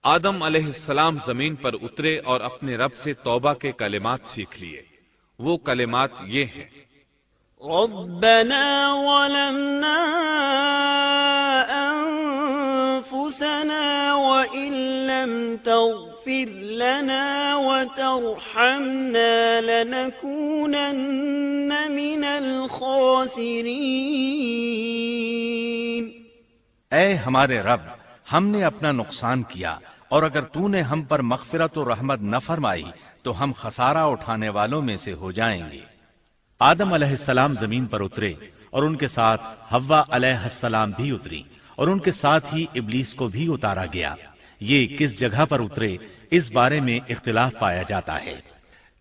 آدم علیہ السلام زمین پر اترے اور اپنے رب سے توبہ کے کلمات سیکھ لیے۔ وہ کلمات یہ ہیں: ربنا ظلمنا أنفسنا وإن لم تغفر لنا وترحمنا لنكونن من الخاسرين۔ اے ہمارے رب، ہم نے اپنا نقصان کیا، اور اگر تو نے ہم پر مغفرت و رحمت نہ فرمائی تو ہم خسارہ اٹھانے والوں میں سے ہو جائیں گے۔ آدم علیہ السلام زمین پر اترے اور ان کے ساتھ حوا علیہ السلام بھی اتری، اور ان کے ساتھ ہی ابلیس کو بھی اتارا گیا۔ یہ کس جگہ پر اترے اس بارے میں اختلاف پایا جاتا ہے،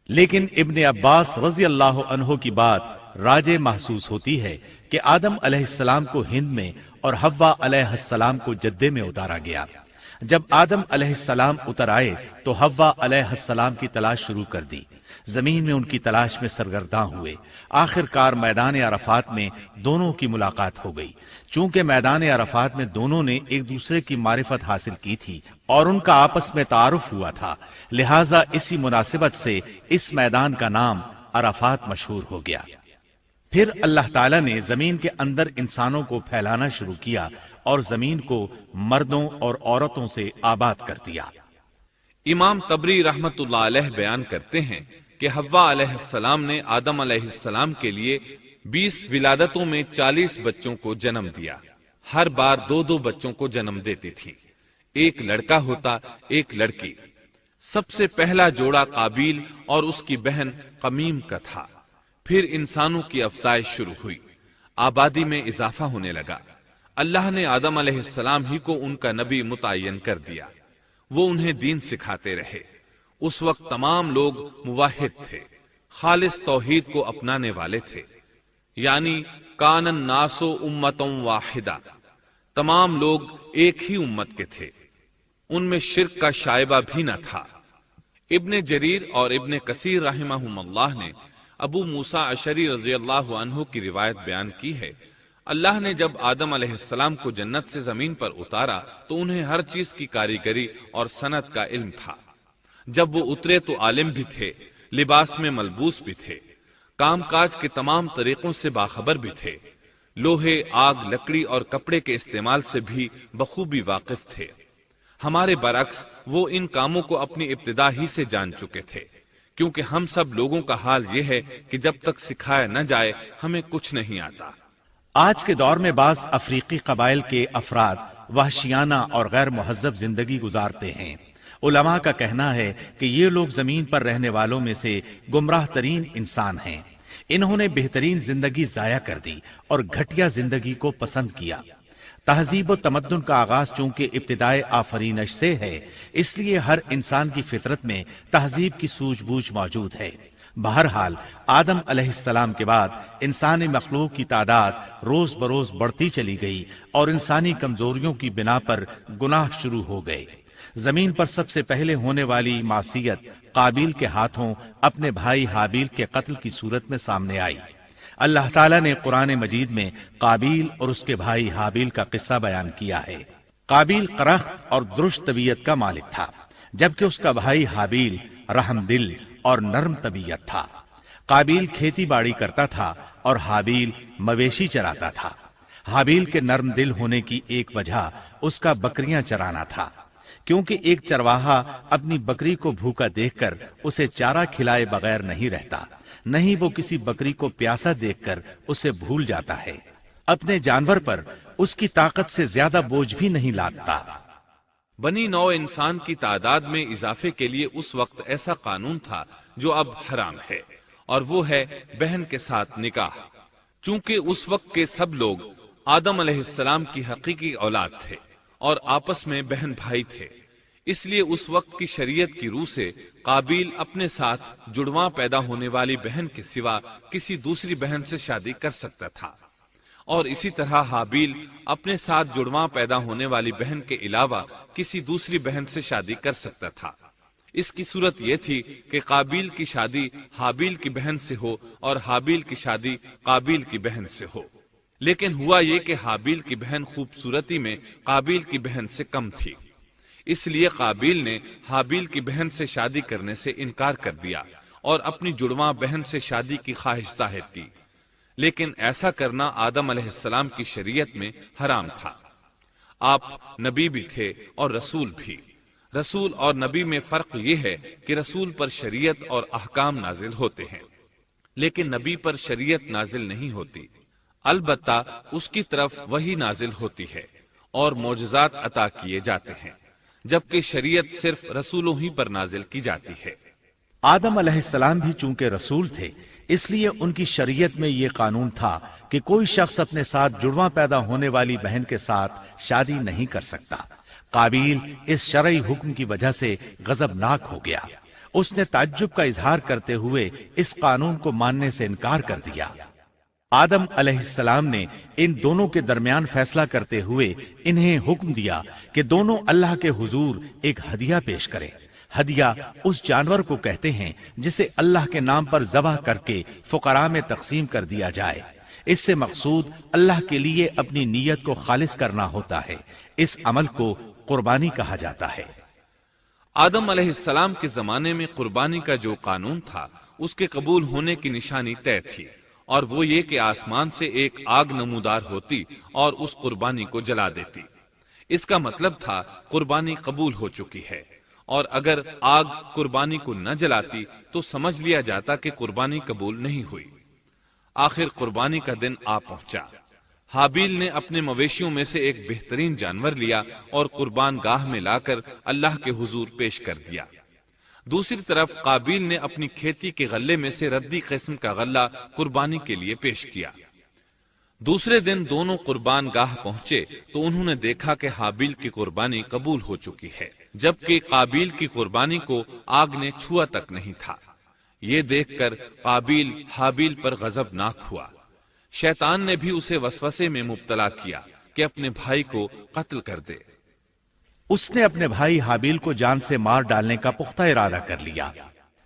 لیکن ابن عباس رضی اللہ عنہ کی بات راجح محسوس ہوتی ہے کہ آدم علیہ السلام کو ہند میں اور حوا علیہ السلام کو جدے میں اتارا گیا۔ جب آدم علیہ السلام اتر آئے تو حوا علیہ السلام کی تلاش شروع کر دی، زمین میں ان کی تلاش میں سرگرداں ہوئے۔ آخر کار میدان عرفات میں دونوں کی ملاقات ہو گئی۔ چونکہ میدان عرفات میں دونوں نے ایک دوسرے کی معرفت حاصل کی تھی اور ان کا آپس میں تعارف ہوا تھا، لہٰذا اسی مناسبت سے اس میدان کا نام عرفات مشہور ہو گیا۔ پھر اللہ تعالیٰ نے زمین کے اندر انسانوں کو پھیلانا شروع کیا اور زمین کو مردوں اور عورتوں سے آباد کر دیا۔ امام طبری رحمت اللہ علیہ بیان کرتے ہیں کہ حوا علیہ السلام نے آدم علیہ السلام کے لیے 20 ولادتوں میں 40 بچوں کو جنم دیا۔ ہر بار 2 بچوں کو جنم دیتی تھی، ایک لڑکا ہوتا ایک لڑکی۔ سب سے پہلا جوڑا قابیل اور اس کی بہن قمیم کا تھا۔ پھر انسانوں کی افزائش شروع ہوئی، آبادی میں اضافہ ہونے لگا۔ اللہ نے آدم علیہ السلام ہی کو ان کا نبی متعین کر دیا، وہ انہیں دین سکھاتے رہے۔ اس وقت تمام لوگ موحد تھے، خالص توحید کو اپنانے والے تھے، یعنی کان الناس امۃ واحدہ، تمام لوگ ایک ہی امت کے تھے، ان میں شرک کا شائبہ بھی نہ تھا۔ ابن جریر اور ابن کثیر رحمہم اللہ نے ابو موسیٰ اشعری رضی اللہ عنہ کی روایت بیان کی ہے، اللہ نے جب آدم علیہ السلام کو جنت سے زمین پر اتارا تو انہیں ہر چیز کی کاریگری اور صنعت کا علم تھا۔ جب وہ اترے تو عالم بھی تھے، لباس میں ملبوس بھی تھے، کام کاج کے تمام طریقوں سے باخبر بھی تھے، لوہے، آگ، لکڑی اور کپڑے کے استعمال سے بھی بخوبی واقف تھے۔ ہمارے برعکس وہ ان کاموں کو اپنی ابتدا ہی سے جان چکے تھے، کیونکہ ہم سب لوگوں کا حال یہ ہے کہ جب تک سکھایا نہ جائے ہمیں کچھ نہیں آتا۔ آج کے دور میں بعض افریقی قبائل کے افراد وحشیانہ اور غیر مہذب زندگی گزارتے ہیں۔ علماء کا کہنا ہے کہ یہ لوگ زمین پر رہنے والوں میں سے گمراہ ترین انسان ہیں۔ انہوں نے بہترین زندگی ضائع کر دی اور گھٹیا زندگی کو پسند کیا۔ تہذیب و تمدن کا آغاز چونکہ ابتدائے آفرینش سے ہے، اس لیے ہر انسان کی فطرت میں تہذیب کی سوجھ بوجھ موجود ہے۔ بہرحال آدم علیہ السلام کے بعد انسانی مخلوق کی تعداد روز بروز بڑھتی چلی گئی اور انسانی کمزوریوں کی بنا پر گناہ شروع ہو گئے۔ زمین پر سب سے پہلے ہونے والی معصیت قابیل کے ہاتھوں اپنے بھائی حابیل کے قتل کی صورت میں سامنے آئی۔ اللہ تعالیٰ نے قرآن مجید میں قابیل اور اس کے بھائی حابیل کا قصہ بیان کیا ہے۔ قابیل قرخت اور درشت طبیعت کا مالک تھا، جبکہ اس کا بھائی حابیل رحم دل اور نرم طبیعت تھا۔ قابیل کھیتی باڑی کرتا تھا اور حابیل مویشی چراتا تھا۔ حابیل کے نرم دل ہونے کی ایک وجہ اس کا بکریاں چرانا تھا، کیونکہ ایک چرواہا اپنی بکری کو بھوکا دیکھ کر اسے چارہ کھلائے بغیر نہیں رہتا، نہیں وہ کسی بکری کو پیاسا دیکھ کر اسے بھول جاتا ہے۔ اپنے جانور پر اس کی طاقت سے زیادہ بوجھ بھی نہیں لادتا۔ بنی نوع انسان کی تعداد میں اضافے کے لیے اس وقت ایسا قانون تھا جو اب حرام ہے، اور وہ ہے بہن کے ساتھ نکاح۔ چونکہ اس وقت کے سب لوگ آدم علیہ السلام کی حقیقی اولاد تھے اور آپس میں بہن بھائی تھے، اس لیے اس وقت کی شریعت کی روح سے قابیل اپنے ساتھ جڑواں پیدا ہونے والی بہن کے سوا کسی دوسری بہن سے شادی کر سکتا تھا، اور اسی طرح حابیل اپنے ساتھ جڑواں پیدا ہونے والی بہن کے علاوہ کسی دوسری بہن سے شادی کر سکتا تھا۔ اس کی صورت یہ تھی کہ قابیل کی شادی حابیل کی بہن سے ہو اور حابیل کی شادی قابیل کی بہن سے ہو، لیکن ہوا یہ کہ حابیل کی بہن خوبصورتی میں قابیل کی بہن سے کم تھی، اس لیے قابیل نے حابیل کی بہن سے شادی کرنے سے انکار کر دیا اور اپنی جڑواں بہن سے شادی کی خواہش ظاہر کی، لیکن ایسا کرنا آدم علیہ السلام کی شریعت میں حرام تھا۔ آپ نبی بھی تھے اور رسول بھی۔ رسول اور نبی میں فرق یہ ہے کہ رسول پر شریعت اور احکام نازل ہوتے ہیں، لیکن نبی پر شریعت نازل نہیں ہوتی، البتہ اس کی طرف وحی نازل ہوتی ہے اور معجزات عطا کیے جاتے ہیں، جبکہ شریعت صرف رسولوں ہی پر نازل کی جاتی ہے۔ آدم علیہ السلام بھی چونکہ رسول تھے، اس لیے ان کی شریعت میں یہ قانون تھا کہ کوئی شخص اپنے ساتھ جڑواں پیدا ہونے والی بہن کے ساتھ شادی نہیں کر سکتا۔ قابیل اس شرعی حکم کی وجہ سے غضبناک ہو گیا۔ اس نے تعجب کا اظہار کرتے ہوئے اس قانون کو ماننے سے انکار کر دیا۔ آدم علیہ السلام نے ان دونوں کے درمیان فیصلہ کرتے ہوئے انہیں حکم دیا کہ دونوں اللہ کے حضور ایک ہدیہ پیش کریں۔ ہدیہ اس جانور کو کہتے ہیں جسے اللہ کے نام پر ذبح کر کے فقراء میں تقسیم کر دیا جائے۔ اس سے مقصود اللہ کے لیے اپنی نیت کو خالص کرنا ہوتا ہے۔ اس عمل کو قربانی کہا جاتا ہے۔ آدم علیہ السلام کے زمانے میں قربانی کا جو قانون تھا اس کے قبول ہونے کی نشانی طے تھی، اور وہ یہ کہ آسمان سے ایک آگ نمودار ہوتی اور اس قربانی کو جلا دیتی۔ اس کا مطلب تھا قربانی قبول ہو چکی ہے، اور اگر آگ قربانی کو نہ جلاتی تو سمجھ لیا جاتا کہ قربانی قبول نہیں ہوئی۔ آخر قربانی کا دن آ پہنچا۔ حابیل نے اپنے مویشیوں میں سے ایک بہترین جانور لیا اور قربان گاہ میں لا کر اللہ کے حضور پیش کر دیا۔ دوسری طرف قابیل نے اپنی کھیتی کے غلے میں سے ردی قسم کا غلہ قربانی کے لیے پیش کیا۔ دوسرے دن دونوں قربان گاہ پہنچے تو انہوں نے دیکھا کہ حابیل کی قربانی قبول ہو چکی ہے، جبکہ قابیل کی قربانی کو آگ نے چھوا تک نہیں تھا۔ یہ دیکھ کر قابیل حابیل پر غضبناک ہوا۔ شیطان نے بھی اسے وسوسے میں مبتلا کیا کہ اپنے بھائی کو قتل کر دے۔ اس نے اپنے بھائی حابیل کو جان سے مار ڈالنے کا پختہ ارادہ کر لیا۔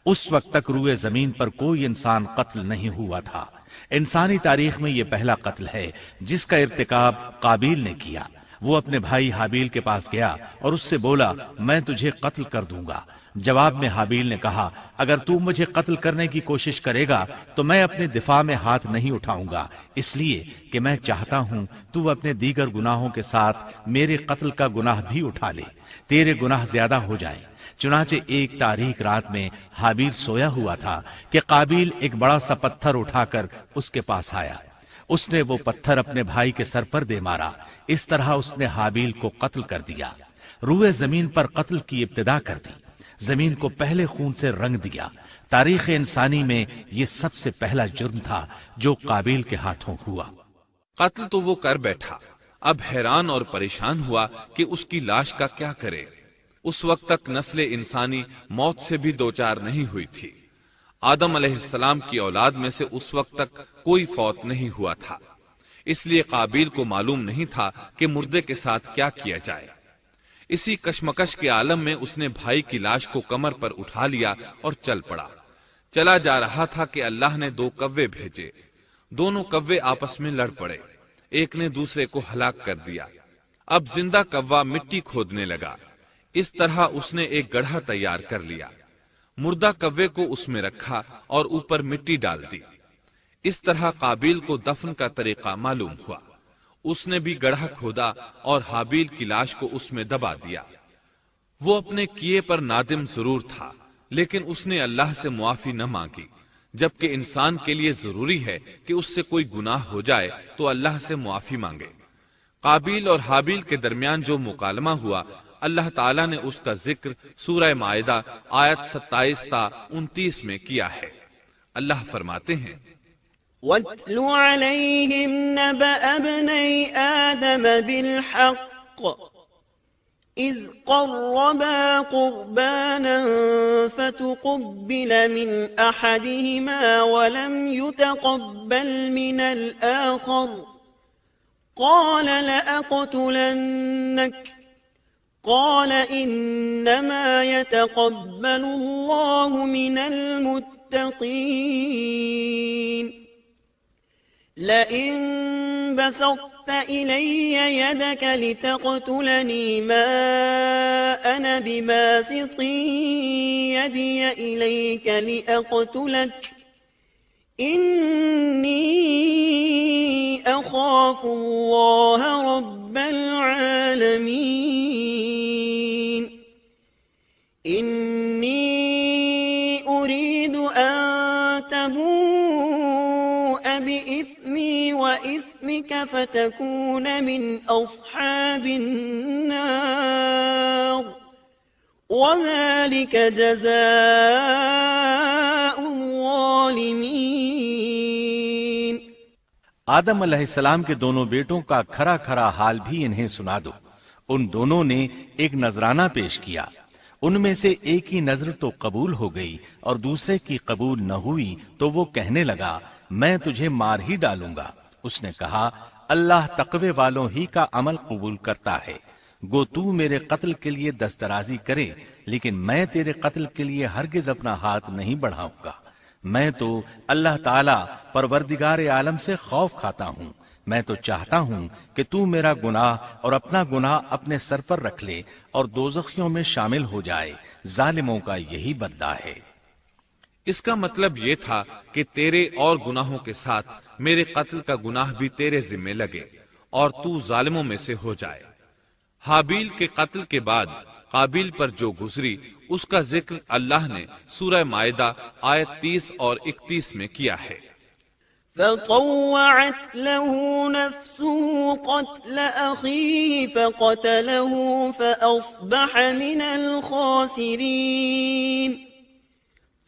اس وقت تک روئے زمین پر کوئی انسان قتل نہیں ہوا تھا۔ انسانی تاریخ میں یہ پہلا قتل ہے جس کا ارتکاب قابیل نے کیا۔ وہ اپنے بھائی حابیل کے پاس گیا اور اس سے بولا، میں تجھے قتل کر دوں گا۔ جواب میں حابیل نے کہا، اگر تو مجھے قتل کرنے کی کوشش کرے گا تو میں اپنے دفاع میں ہاتھ نہیں اٹھاؤں گا، اس لیے کہ میں چاہتا ہوں تو اپنے دیگر گناہوں کے ساتھ میرے قتل کا گناہ بھی اٹھا لے، تیرے گناہ زیادہ ہو جائیں۔ چنانچہ ایک تاریک رات میں حابیل سویا ہوا تھا کہ قابیل ایک بڑا سا پتھر اٹھا کر اس کے پاس آیا۔ اس نے وہ پتھر اپنے بھائی کے سر پر دے مارا۔ اس طرح اس نے حابیل کو قتل کر دیا، روئے زمین پر قتل کی ابتدا کر دی، زمین کو پہلے خون سے رنگ دیا۔ تاریخ انسانی میں یہ سب سے پہلا جرم تھا جو قابیل کے ہاتھوں ہوا۔ قتل تو وہ کر بیٹھا، اب حیران اور پریشان ہوا کہ اس کی لاش کا کیا کرے۔ اس وقت تک نسل انسانی موت سے بھی دوچار نہیں ہوئی تھی۔ آدم علیہ السلام کی اولاد میں سے اس وقت تک کوئی فوت نہیں ہوا تھا، اس لیے قابیل کو معلوم نہیں تھا کہ مردے کے ساتھ کیا کیا جائے۔ اسی کشمکش کے عالم میں اس نے بھائی کی لاش کو کمر پر اٹھا لیا اور چل پڑا۔ چلا جا رہا تھا کہ اللہ نے 2 کوے بھیجے۔ دونوں کوے آپس میں لڑ پڑے، ایک نے دوسرے کو ہلاک کر دیا۔ اب زندہ کوا مٹی کھودنے لگا۔ اس طرح اس نے ایک گڑھا تیار کر لیا، مردہ کوے کو اس میں رکھا اور اوپر مٹی ڈال دی۔ اس طرح قابیل کو دفن کا طریقہ معلوم ہوا۔ اس نے بھی گڑھا کھودا اور حابیل کی لاش کو اس میں دبا دیا۔ وہ اپنے کیے پر نادم ضرور تھا، لیکن اس نے اللہ سے معافی نہ مانگی، جبکہ انسان کے لیے ضروری ہے کہ اس سے کوئی گناہ ہو جائے تو اللہ سے معافی مانگے۔ قابیل اور حابیل کے درمیان جو مکالمہ ہوا، اللہ تعالیٰ نے اس کا ذکر سورہ مائدہ آیت 27 تا 29 میں کیا ہے۔ اللہ فرماتے ہیں، وَاتْلُ عَلَيْهِمْ نَبَأَ ابْنَيْ آدَمَ بِالْحَقِّ إِذْ قَرَّبَا قُرْبَانًا فَتُقُبِّلَ مِنْ أَحَدِهِمَا وَلَمْ يُتَقَبَّلْ مِنَ الْآخَرِ قَالَ لَأَقْتُلَنَّكَ قال إنما يتقبل الله من المتقين لئن بسطت إلي يدك لتقتلني ما أنا بباسط يدي إليك لأقتلك إني أخاف الله رب العالمين إني أريد أن تبوء بإثمي وإثمك فتكون من أصحاب النار وذلك جزاء الظالمين. آدم علیہ السلام کے دونوں بیٹوں کا کھرا کھرا حال بھی انہیں سنا دو. ان دونوں نے ایک نذرانہ پیش کیا. ان میں سے ایک کی نظر تو قبول ہو گئی اور دوسرے کی قبول نہ ہوئی تو وہ کہنے لگا میں تجھے مار ہی ڈالوں گا. اس نے کہا اللہ تقوی والوں ہی کا عمل قبول کرتا ہے. گو تو میرے قتل کے لیے دسترازی کرے لیکن میں تیرے قتل کے لیے ہرگز اپنا ہاتھ نہیں بڑھاؤں گا. میں تو اللہ تعالی پروردگار عالم سے خوف کھاتا ہوں. میں تو چاہتا ہوں کہ تو میرا گناہ اور اپنا گناہ اپنے سر پر رکھ لے اور دوزخیوں میں شامل ہو جائے. ظالموں کا یہی بدلہ ہے. اس کا مطلب یہ تھا کہ تیرے اور گناہوں کے ساتھ میرے قتل کا گناہ بھی تیرے ذمہ لگے اور تو ظالموں میں سے ہو جائے. حابیل کے قتل کے بعد قابیل پر جو گزری اس کا ذکر اللہ نے سورہ مائدہ آیت 30 اور 31 میں کیا ہے. فطوعت له نفسه قتل أخيه فقتله فأصبح من الخاسرين.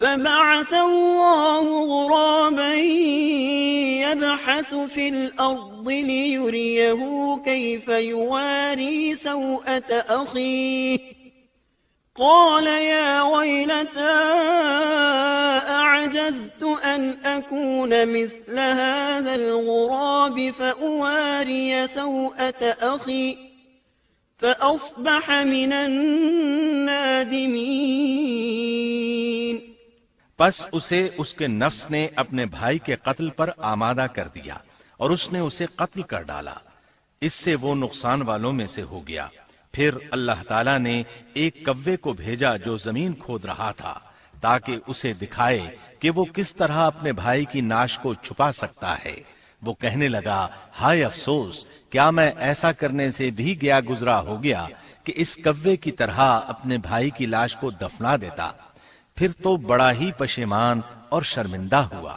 فبعث الله غرابا يبحث في الأرض ليريه كيف يواري سوءة أخيه قال يا ويلتى أعجزت أن أكون مثل هذا الغراب فأواري سوءة أخي فأصبح من النادمين. پس اسے اس کے نفس نے اپنے بھائی کے قتل پر آمادہ کر دیا اور اس نے اسے قتل کر ڈالا. اس سے وہ نقصان والوں میں سے ہو گیا. پھر اللہ تعالیٰ نے ایک کوے کو بھیجا جو زمین کھود رہا تھا تاکہ اسے دکھائے کہ وہ کس طرح اپنے بھائی کی ناش کو چھپا سکتا ہے. وہ کہنے لگا ہائے افسوس، کیا میں ایسا کرنے سے بھی گیا گزرا ہو گیا کہ اس کوے کی طرح اپنے بھائی کی لاش کو دفنا دیتا. پھر تو بڑا ہی پشیمان اور شرمندہ ہوا.